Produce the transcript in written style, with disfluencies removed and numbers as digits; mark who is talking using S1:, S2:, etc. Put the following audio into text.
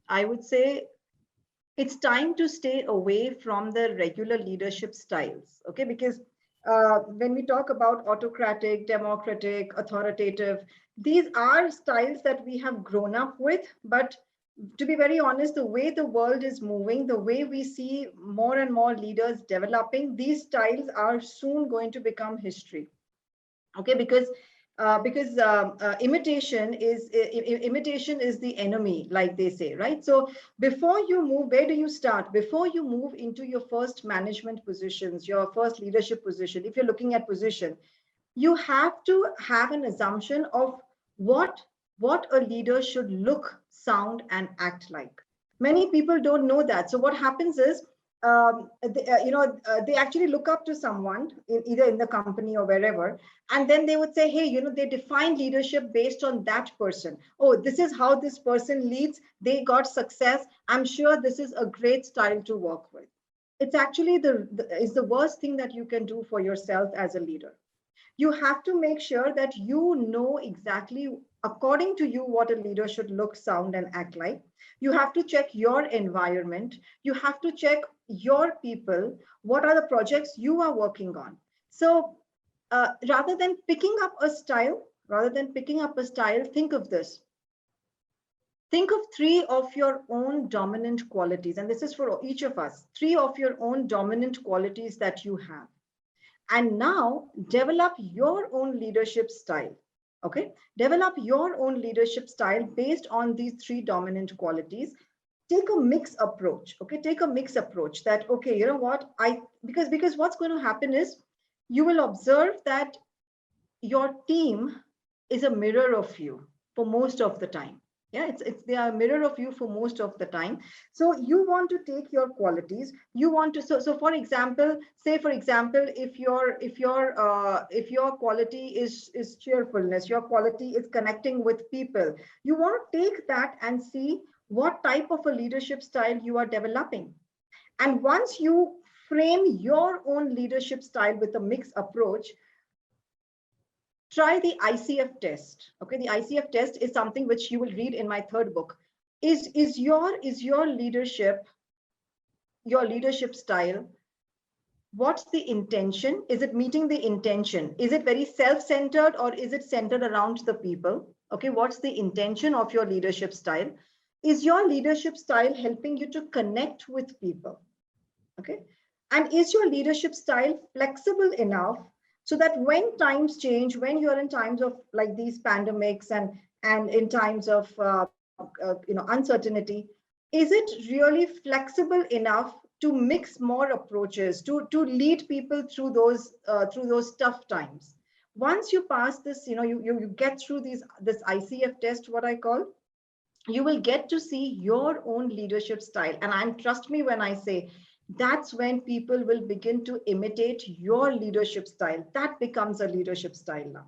S1: I would say it's time to stay away from the regular leadership styles, okay? Because when we talk about autocratic, democratic, authoritative, these are styles that we have grown up with. But to be very honest, the way the world is moving, the way we see more and more leaders developing, these styles are soon going to become history. Okay, because imitation is the enemy, like they say, right? So before you move, where do you start? Before you move into your first management positions, your first leadership position, if you're looking at position, you have to have an assumption of what what a leader should look, sound, and act like. Many people don't know that. So what happens is, they actually look up to someone either in the company or wherever, and then they would say, hey, they define leadership based on that person. Oh, this is how this person leads. They got success. I'm sure this is a great style to work with. It's actually is the worst thing that you can do for yourself as a leader. You have to make sure that you know exactly, according to you, what a leader should look, sound, and act like. You have to check your environment. You have to check your people. What are the projects you are working on? So rather than picking up a style, think of this. Think of three of your own dominant qualities, and this is for each of us, three of your own dominant qualities that you have, and now develop your own leadership style. Okay, develop your own leadership style based on these three dominant qualities. Take a mix approach. Okay, take a mix approach that, okay, you know what, because what's going to happen is, you will observe that your team is a mirror of you for most of the time. Yeah, it's they are a mirror of you for most of the time. So you want to take your qualities, you want to, so for example, say for example, if your quality is cheerfulness, your quality is connecting with people, you want to take that and see what type of a leadership style you are developing. And once you frame your own leadership style with a mixed approach, try the ICF test. Okay, the ICF test is something which you will read in my third book. Is your leadership style, what's the intention? Is it meeting the intention? Is it very self-centered, or is it centered around the people? Okay, what's the intention of your leadership style? Is your leadership style helping you to connect with people? Okay, and is your leadership style flexible enough so that when times change, when you're in times of like these pandemics, and in times of uncertainty, is it really flexible enough to mix more approaches, to lead people through those tough times? Once you pass this, you get through this ICF test, what I call, you will get to see your own leadership style. And I'm, trust me when I say, that's when people will begin to imitate your leadership style. That becomes a leadership style now.